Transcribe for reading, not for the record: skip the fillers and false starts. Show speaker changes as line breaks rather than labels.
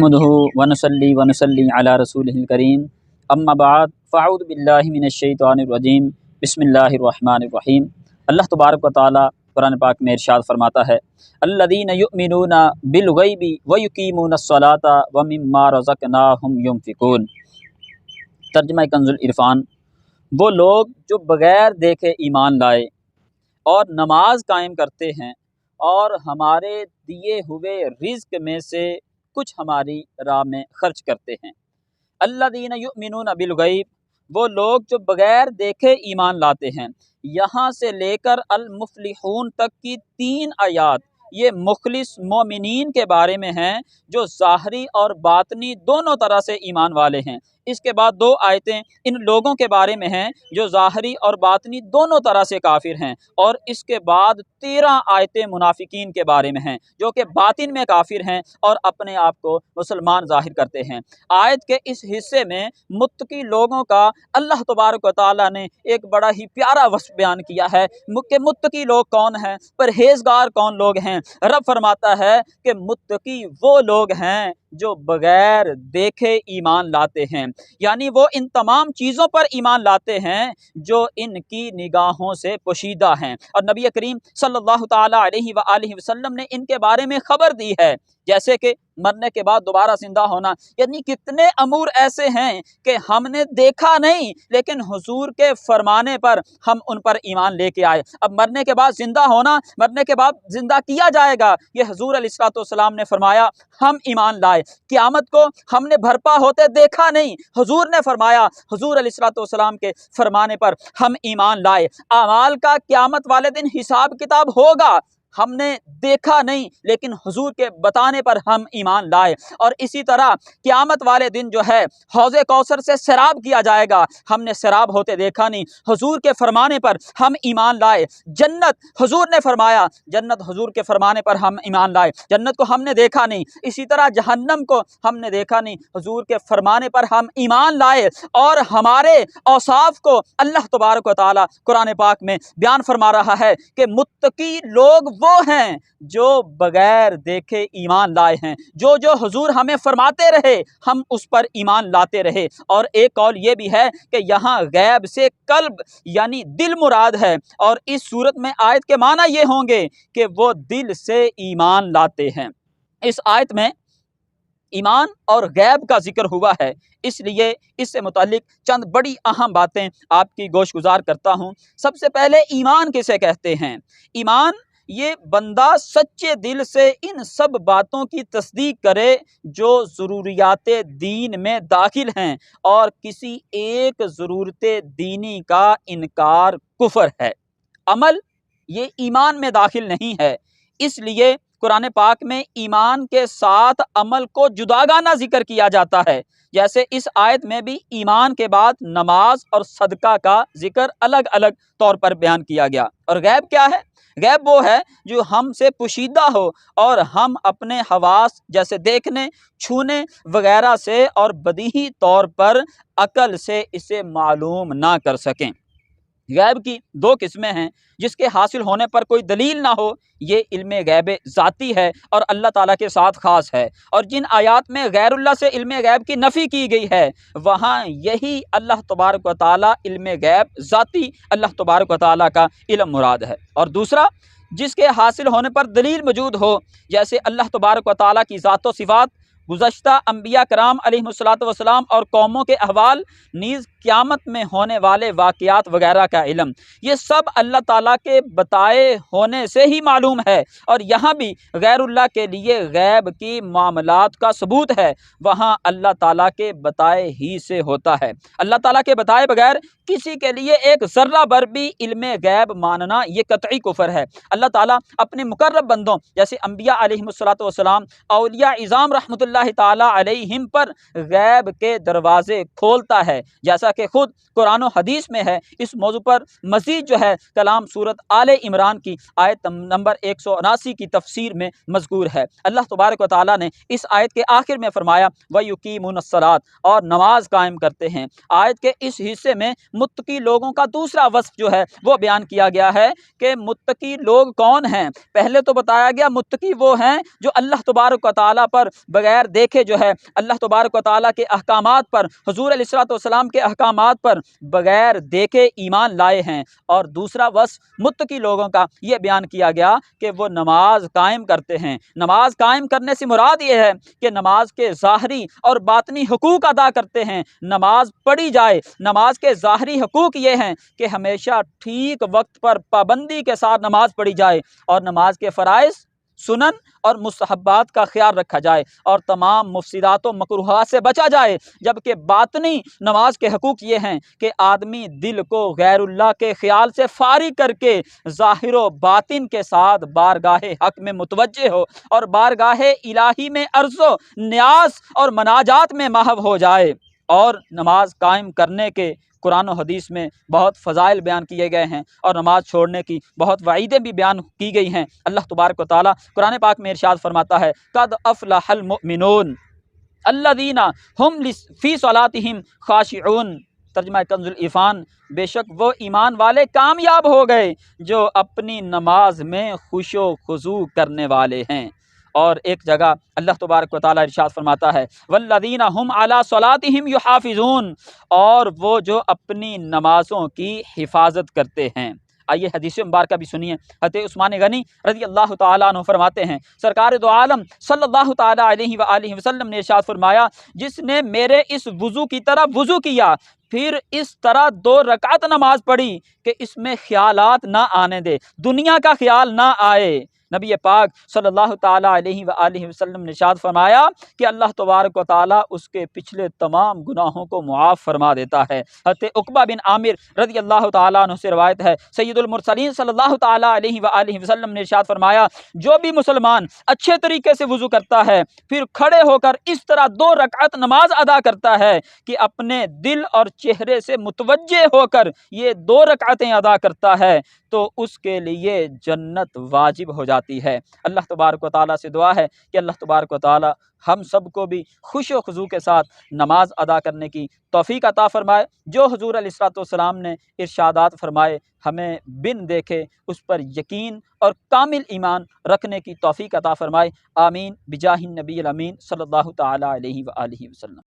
نحمده ونصلي ونصلي على رسوله الكريم اما بعد فاعوذ باللہ من الشیطان الرجیم بسم اللہ الرحمن الرحیم۔ اللہ تبارک و تعالی قرآن پاک میں ارشاد فرماتا ہے الذین یؤمنون بالغیب ویقیمون الصلاۃ ومما رزقناہم ینفقون۔ ترجمہ کنز العرفان، وہ لوگ جو بغیر دیکھے ایمان لائے اور نماز قائم کرتے ہیں اور ہمارے دیے ہوئے رزق میں سے کچھ ہماری راہ میں خرچ کرتے ہیں۔ الذین یؤمنون بالغیب، وہ لوگ جو بغیر دیکھے ایمان لاتے ہیں۔ یہاں سے لے کر المفلحون تک کی 3 آیات یہ مخلص مومنین کے بارے میں ہیں جو ظاہری اور باطنی دونوں طرح سے ایمان والے ہیں۔ اس کے بعد 2 آیتیں ان لوگوں کے بارے میں ہیں جو ظاہری اور باطنی دونوں طرح سے کافر ہیں، اور اس کے بعد 13 آیتیں منافقین کے بارے میں ہیں جو کہ باطن میں کافر ہیں اور اپنے آپ کو مسلمان ظاہر کرتے ہیں۔ آیت کے اس حصے میں متقی لوگوں کا اللہ تبارک و تعالیٰ نے ایک بڑا ہی پیارا وصف بیان کیا ہے کہ متقی لوگ کون ہیں، پرہیزگار کون لوگ ہیں۔ رب فرماتا ہے کہ متقی وہ لوگ ہیں جو بغیر دیکھے ایمان لاتے ہیں، یعنی وہ ان تمام چیزوں پر ایمان لاتے ہیں جو ان کی نگاہوں سے پوشیدہ ہیں، اور نبی کریم صلی اللہ تعالی علیہ وآلہ وسلم نے ان کے بارے میں خبر دی ہے، جیسے کہ مرنے کے بعد دوبارہ زندہ ہونا۔ یعنی کتنے امور ایسے ہیں کہ ہم نے دیکھا نہیں لیکن حضور کے فرمانے پر ہم ان پر ایمان لے کے آئے۔ اب مرنے کے بعد زندہ ہونا، مرنے کے بعد زندہ کیا جائے گا، یہ حضور علیہ الصلوۃ والسلام نے فرمایا، ہم ایمان لائے۔ قیامت کو ہم نے بھرپا ہوتے دیکھا نہیں، حضور نے فرمایا، حضور علیہ الصلوۃ والسلام کے فرمانے پر ہم ایمان لائے۔ اعمال کا قیامت والے دن حساب کتاب ہوگا، ہم نے دیکھا نہیں لیکن حضور کے بتانے پر ہم ایمان لائے۔ اور اسی طرح قیامت والے دن جو ہے حوض کوثر سے سیراب کیا جائے گا، ہم نے سیراب ہوتے دیکھا نہیں، حضور کے فرمانے پر ہم ایمان لائے۔ جنت، حضور نے فرمایا، جنت حضور کے فرمانے پر ہم ایمان لائے، جنت کو ہم نے دیکھا نہیں۔ اسی طرح جہنم کو ہم نے دیکھا نہیں، حضور کے فرمانے پر ہم ایمان لائے۔ اور ہمارے اوصاف کو اللہ تبارک و تعالی قرآن پاک میں بیان فرما رہا ہے کہ متقی لوگ وہ ہیں جو بغیر دیکھے ایمان لائے ہیں، جو حضور ہمیں فرماتے رہے ہم اس پر ایمان لاتے رہے۔ اور ایک قول یہ بھی ہے کہ یہاں غیب سے قلب یعنی دل مراد ہے، اور اس صورت میں آیت کے معنی یہ ہوں گے کہ وہ دل سے ایمان لاتے ہیں۔ اس آیت میں ایمان اور غیب کا ذکر ہوا ہے، اس لیے اس سے متعلق چند بڑی اہم باتیں آپ کی گوش گزار کرتا ہوں۔ سب سے پہلے ایمان کسے کہتے ہیں؟ ایمان یہ بندہ سچے دل سے ان سب باتوں کی تصدیق کرے جو ضروریات دین میں داخل ہیں، اور کسی ایک ضرورت دینی کا انکار کفر ہے۔ عمل یہ ایمان میں داخل نہیں ہے، اس لیے قرآن پاک میں ایمان کے ساتھ عمل کو جداگانہ ذکر کیا جاتا ہے، جیسے اس آیت میں بھی ایمان کے بعد نماز اور صدقہ کا ذکر الگ الگ طور پر بیان کیا گیا۔ اور غیب کیا ہے؟ غیب وہ ہے جو ہم سے پوشیدہ ہو اور ہم اپنے حواس جیسے دیکھنے، چھونے وغیرہ سے اور بدیہی طور پر عقل سے اسے معلوم نہ کر سکیں۔ غیب کی 2 قسمیں ہیں، جس کے حاصل ہونے پر کوئی دلیل نہ ہو، یہ علم غیب ذاتی ہے اور اللہ تعالیٰ کے ساتھ خاص ہے، اور جن آیات میں غیر اللہ سے علم غیب کی نفی کی گئی ہے وہاں یہی اللہ تبارک و تعالیٰ علم غیب ذاتی اللہ تبارک و تعالیٰ کا علم مراد ہے۔ اور دوسرا، جس کے حاصل ہونے پر دلیل موجود ہو، جیسے اللہ تبارک و تعالیٰ کی ذات و صفات، گزشتہ انبیاء کرام علیہم الصلوۃ والسلام اور قوموں کے احوال، نیز قیامت میں ہونے والے واقعات وغیرہ کا علم، یہ سب اللہ تعالیٰ کے بتائے ہونے سے ہی معلوم ہے۔ اور یہاں بھی غیر اللہ کے لیے غیب کی معاملات کا ثبوت ہے، وہاں اللہ تعالیٰ کے بتائے ہی سے ہوتا ہے۔ اللہ تعالیٰ کے بتائے بغیر کسی کے لیے ایک ذرہ بر بھی علم غیب ماننا یہ قطعی کفر ہے۔ اللہ تعالیٰ اپنے مقرب بندوں جیسے انبیاء علیہم الصلوۃ والسلام، اولیاء اعظام رحمۃ اللہ تعالیٰ علیہم پر غیب کے دروازے کھولتا ہے، جیسا کہ خود قرآن و حدیث میں ہے۔ اس موضوع پر مزید جو ہے کلام سورۃ آل عمران کی آیت نمبر 179 کی تفسیر میں مذکور ہے۔ اللہ تبارک و تعالیٰ نے اس آیت کے آخر میں فرمایا وَيُقِيمُونَ الصَّلَاةَ، اور نماز قائم کرتے ہیں۔ آیت کے اس حصے میں متقی لوگوں کا دوسرا وصف جو ہے وہ بیان کیا گیا ہے کہ متقی لوگ کون ہیں۔ پہلے تو بتایا گیا متقی وہ ہیں جو اللہ تبارک و تعالیٰ پر بغیر دیکھے جو ہے اللہ تبارک و تعالیٰ کے احکامات پر، حضور علیہ الصلوۃ والسلام کے احکامات پر بغیر دیکھے ایمان لائے ہیں۔ اور دوسرا وصف متقی لوگوں کا یہ بیان کیا گیا کہ وہ نماز قائم کرتے ہیں۔ نماز قائم کرنے سے مراد یہ ہے کہ نماز کے ظاہری اور باطنی حقوق ادا کرتے ہیں۔ نماز پڑھی جائے، نماز کے ظاہری حقوق یہ ہیں کہ ہمیشہ ٹھیک وقت پر پابندی کے ساتھ نماز پڑھی جائے، اور نماز کے فرائض، سنن اور مستحبات کا خیال رکھا جائے، اور تمام مفسدات و مکروہات سے بچا جائے۔ جبکہ باطنی نماز کے حقوق یہ ہیں کہ آدمی دل کو غیر اللہ کے خیال سے فارغ کر کے ظاہر و باطن کے ساتھ بارگاہ حق میں متوجہ ہو، اور بارگاہ الہی میں عرض و نیاز اور مناجات میں محو ہو جائے۔ اور نماز قائم کرنے کے قرآن و حدیث میں بہت فضائل بیان کیے گئے ہیں، اور نماز چھوڑنے کی بہت وعیدیں بھی بیان کی گئی ہیں۔ اللہ تبارک و تعالیٰ قرآن پاک میں ارشاد فرماتا ہے قد افلح المؤمنون الذین هم فی صلاتہم خاشعون، ترجمہ کنز العرفان، بے شک وہ ایمان والے کامیاب ہو گئے جو اپنی نماز میں خشوع و خضوع کرنے والے ہیں۔ اور ایک جگہ اللہ تبارک و تعالیٰ ارشاد فرماتا ہے والذین هم علی صلاتہم یحافظون، اور وہ جو اپنی نمازوں کی حفاظت کرتے ہیں۔ آئیے حدیث مبارکہ بھی سنیے۔ حضرت عثمان غنی رضی اللہ تعالیٰ عنہ فرماتے ہیں سرکار دو عالم صلی اللہ تعالیٰ علیہ وآلہ وسلم نے ارشاد فرمایا جس نے میرے اس وضو کی طرح وضو کیا، پھر اس طرح 2 رکعت نماز پڑھی کہ اس میں خیالات نہ آنے دے، دنیا کا خیال نہ آئے، نبی پاک صلی اللہ تعالیٰ علیہ وآلہ وسلم نے ارشاد فرمایا کہ اللہ تبارک و تعالیٰ اس کے پچھلے تمام گناہوں کو معاف فرما دیتا ہے۔ حضرت عقبہ بن عامر رضی اللہ تعالیٰ عنہ سے روایت ہے سید المرسلین صلی اللہ تعالیٰ علیہ وآلہ وسلم نے ارشاد فرمایا جو بھی مسلمان اچھے طریقے سے وضو کرتا ہے پھر کھڑے ہو کر اس طرح 2 رکعت نماز ادا کرتا ہے کہ اپنے دل اور چہرے سے متوجہ ہو کر یہ 2 رکعتیں ادا کرتا ہے تو اس کے لیے جنت واجب ہو جاتی ہے۔ اللہ تبارک و تعالیٰ سے دعا ہے کہ اللہ تبارک و تعالیٰ ہم سب کو بھی خوش و خضوع کے ساتھ نماز ادا کرنے کی توفیق عطا فرمائے، جو حضور علیہ الصلوۃ والسلام نے ارشادات فرمائے ہمیں بن دیکھے اس پر یقین اور کامل ایمان رکھنے کی توفیق عطا فرمائے۔ آمین بجاہ النبی الامین صلی اللہ تعالیٰ علیہ وآلہ وسلم۔